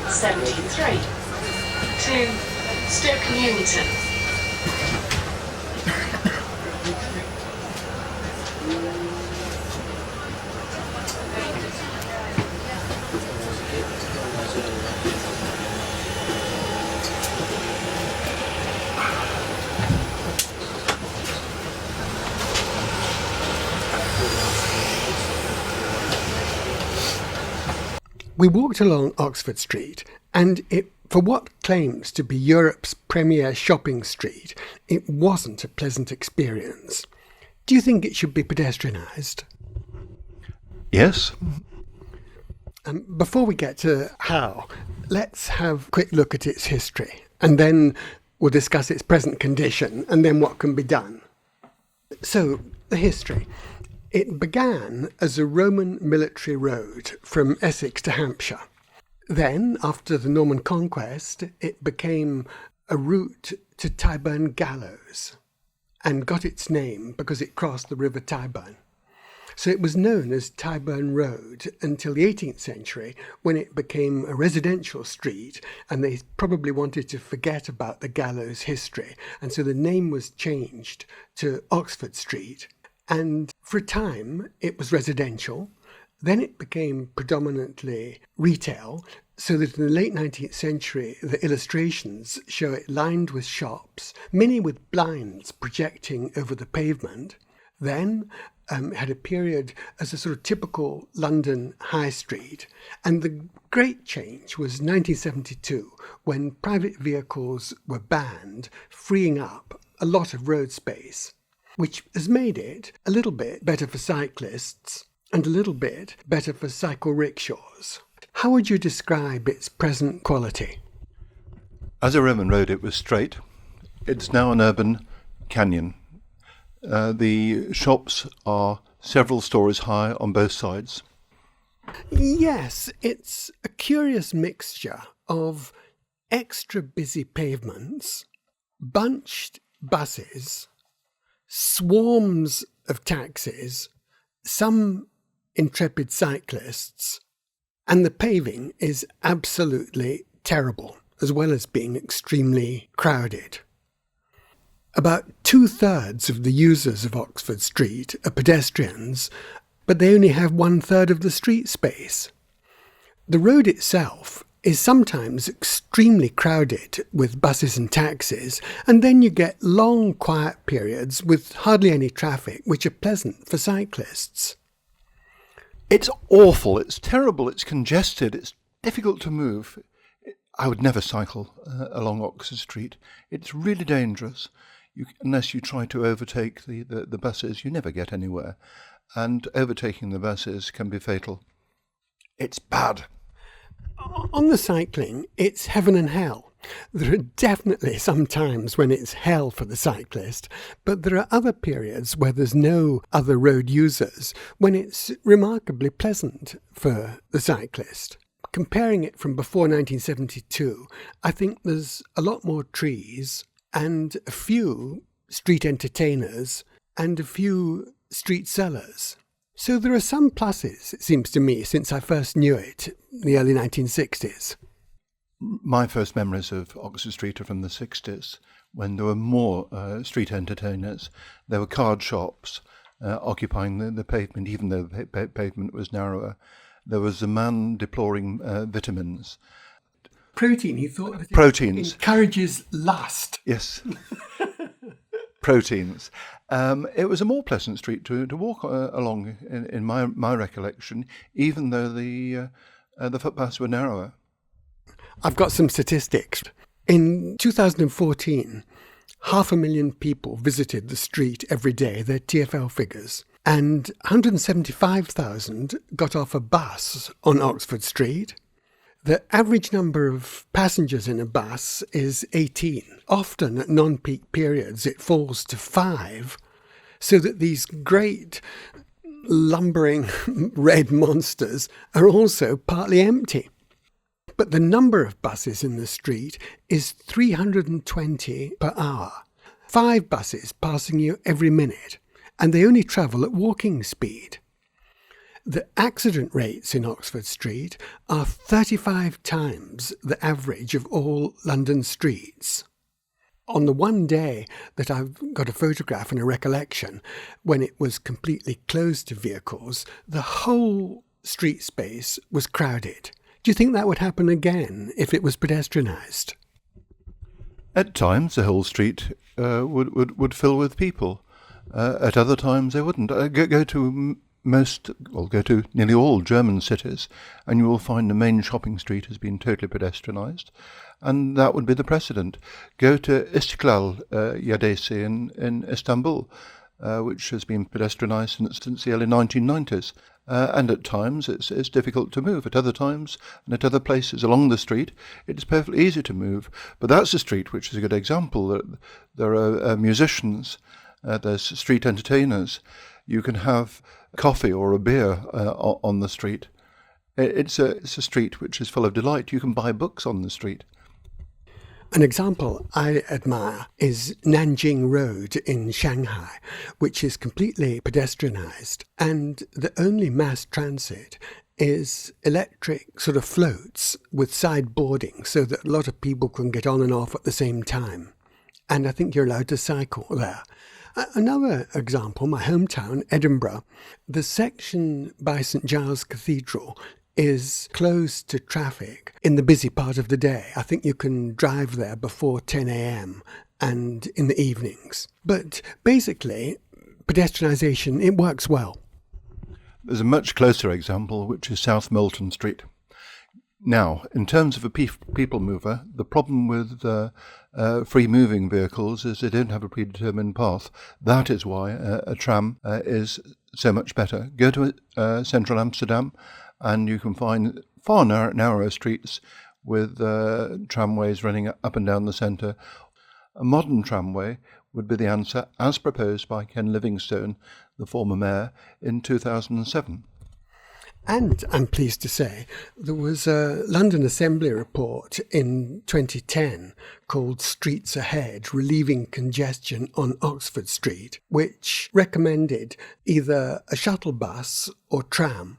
73 to Stoke Newington. We walked along Oxford Street, and for what claims to be Europe's premier shopping street, it wasn't a pleasant experience. Do you think it should be pedestrianised? Yes. Before we get to how, let's have a quick look at its history, and then we'll discuss its present condition, and then what can be done. So, the history. It began as a Roman military road from Essex to Hampshire. Then, after the Norman conquest, it became a route to Tyburn Gallows and got its name because it crossed the River Tyburn. So it was known as Tyburn Road until the 18th century, when it became a residential street, and they probably wanted to forget about the gallows history, and so the name was changed to Oxford Street. And for a time, it was residential. Then it became predominantly retail, so that in the late 19th century, the illustrations show it lined with shops, many with blinds projecting over the pavement. Then it had a period as a sort of typical London high street. And the great change was 1972, when private vehicles were banned, freeing up a lot of road space, which has made it a little bit better for cyclists and a little bit better for cycle rickshaws. How would you describe its present quality? As a Roman road, it was straight. It's now an urban canyon. The shops are several stories high on both sides. Yes, it's a curious mixture of extra busy pavements, bunched buses, swarms of taxis, some intrepid cyclists, and the paving is absolutely terrible, as well as being extremely crowded. About 2/3 of the users of Oxford Street are pedestrians, but they only have 1/3 of the street space. The road itself is sometimes extremely crowded with buses and taxis, and then you get long quiet periods with hardly any traffic, which are pleasant for cyclists. It's awful, it's terrible, it's congested, it's difficult to move. I would never cycle along Oxford Street. It's really dangerous. Unless you try to overtake the buses, you never get anywhere. And overtaking the buses can be fatal. It's bad. On the cycling, it's heaven and hell. There are definitely some times when it's hell for the cyclist, but there are other periods where there's no other road users, when it's remarkably pleasant for the cyclist. Comparing it from before 1972, I think there's a lot more trees and a few street entertainers and a few street sellers. So there are some pluses, it seems to me, since I first knew it in the early 1960s. My first memories of Oxford Street are from the 60s, when there were more street entertainers. There were card shops occupying the pavement, even though the pavement was narrower. There was a man deploring vitamins. Protein, he thought that Proteins. It encourages lust. Yes. Proteins. It was a more pleasant street to walk along, in my recollection, even though the footpaths were narrower. I've got some statistics. In 2014, 500,000 people visited the street every day, they're TfL figures, and 175,000 got off a bus on Oxford Street. The average number of passengers in a bus is 18. Often at non-peak periods it falls to 5, so that these great lumbering red monsters are also partly empty. But the number of buses in the street is 320 per hour. 5 buses passing you every minute, and they only travel at walking speed. the accident rates in Oxford Street are 35 times the average of all London streets. On the one day that I've got a photograph and a recollection, when it was completely closed to vehicles, the whole street space was crowded. Do you think that would happen again if it was pedestrianised? At times, the whole street would fill with people. At other times, they wouldn't. Go to nearly all German cities, and you will find the main shopping street has been totally pedestrianised, and that would be the precedent. Go to Istiklal Caddesi in Istanbul, which has been pedestrianised since the early 1990s. And at times it's difficult to move. At other times and at other places along the street, it's perfectly easy to move. But that's a street which is a good example. There are musicians, there's street entertainers. You can have coffee or a beer on the street. It's a street which is full of delight. You can buy books on the street. An example I admire is Nanjing Road in Shanghai, which is completely pedestrianised, and the only mass transit is electric sort of floats with side boarding so that a lot of people can get on and off at the same time. And I think you're allowed to cycle there. Another example, my hometown, Edinburgh, the section by St Giles Cathedral is closed to traffic in the busy part of the day. I think you can drive there before 10 a.m. and in the evenings. But basically, pedestrianisation, it works well. There's a much closer example, which is South Molton Street. Now, in terms of a people mover, the problem with free-moving vehicles is they don't have a predetermined path. That is why a tram is so much better. Go to central Amsterdam, and you can find far narrower streets with tramways running up and down the centre. A modern tramway would be the answer, as proposed by Ken Livingstone, the former mayor, in 2007. And I'm pleased to say there was a London Assembly report in 2010 called Streets Ahead, Relieving Congestion on Oxford Street, which recommended either a shuttle bus or tram,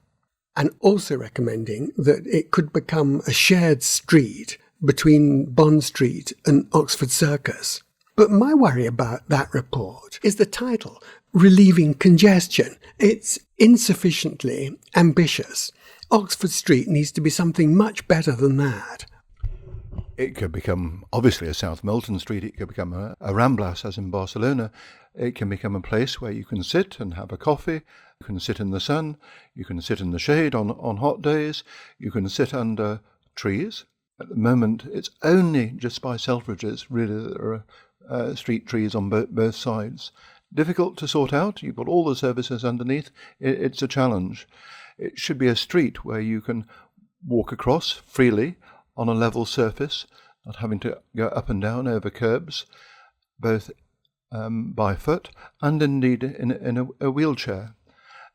and also recommending that it could become a shared street between Bond Street and Oxford Circus. But my worry about that report is the title, Relieving Congestion. It's insufficiently ambitious. Oxford Street needs to be something much better than that. It could become, obviously, a South Molton Street. It could become a Ramblas, as in Barcelona. It can become a place where you can sit and have a coffee. You can sit in the sun. You can sit in the shade on hot days. You can sit under trees. At the moment, it's only just by Selfridges, really, that there are street trees on both sides. Difficult to sort out. You've got all the services underneath. It's a challenge. It should be a street where you can walk across freely on a level surface, not having to go up and down over curbs, both by foot and indeed in a wheelchair.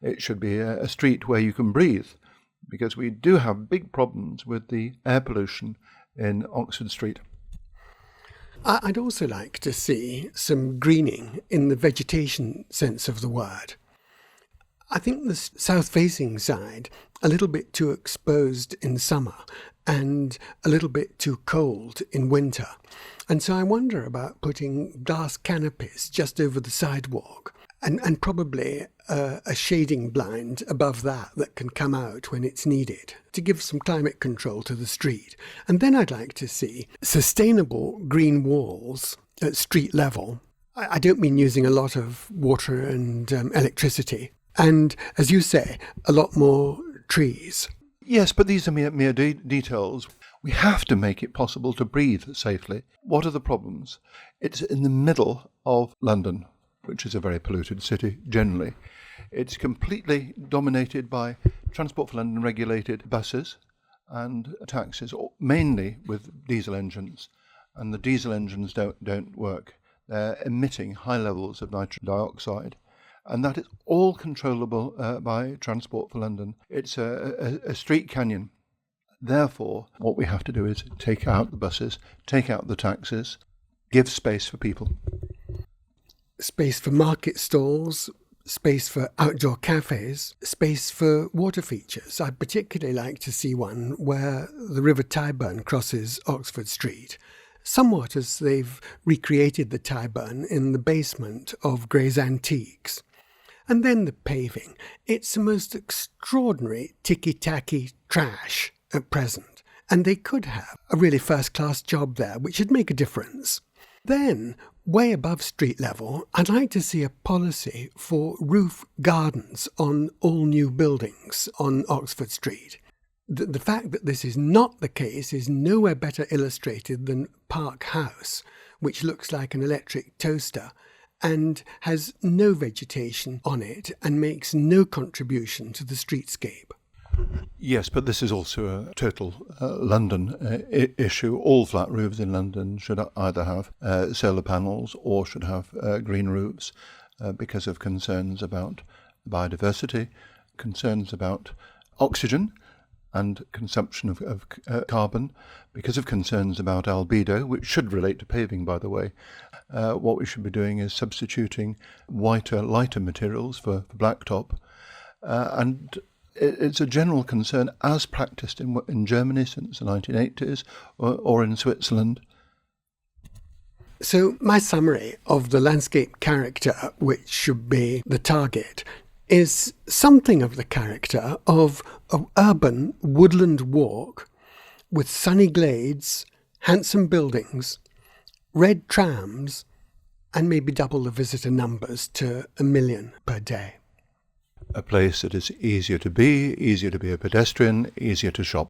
It should be a street where you can breathe, because we do have big problems with the air pollution in Oxford Street. I'd also like to see some greening in the vegetation sense of the word. I think the south-facing side a little bit too exposed in summer and a little bit too cold in winter. And so I wonder about putting glass canopies just over the sidewalk and probably a shading blind above that can come out when it's needed to give some climate control to the street. And then I'd like to see sustainable green walls at street level. I don't mean using a lot of water and electricity. And, as you say, a lot more trees. Yes, but these are mere details. We have to make it possible to breathe safely. What are the problems? It's in the middle of London, which is a very polluted city generally. It's completely dominated by Transport for London regulated buses and taxis, mainly with diesel engines. And the diesel engines don't work. They're emitting high levels of nitrogen dioxide. And that is all controllable by Transport for London. It's a street canyon. Therefore, what we have to do is take out the buses, take out the taxis, give space for people. Space for market stalls, space for outdoor cafes, space for water features. I'd particularly like to see one where the River Tyburn crosses Oxford Street, somewhat as they've recreated the Tyburn in the basement of Gray's Antiques. And then the paving. It's the most extraordinary ticky-tacky trash at present, and they could have a really first-class job there, which would make a difference. Then, way above street level, I'd like to see a policy for roof gardens on all new buildings on Oxford Street. The fact that this is not the case is nowhere better illustrated than Park House, which looks like an electric toaster and has no vegetation on it and makes no contribution to the streetscape. Yes, but this is also a total London issue. All flat roofs in London should either have solar panels or should have green roofs because of concerns about biodiversity, concerns about oxygen and consumption of carbon, because of concerns about albedo, which should relate to paving, by the way. What we should be doing is substituting whiter, lighter materials for blacktop, and it's a general concern as practiced in Germany since the 1980s or in Switzerland. So my summary of the landscape character, which should be the target, is something of the character of an urban woodland walk with sunny glades, handsome buildings, red trams, and maybe double the visitor numbers to 1 million per day. A place that is easier to be a pedestrian, easier to shop.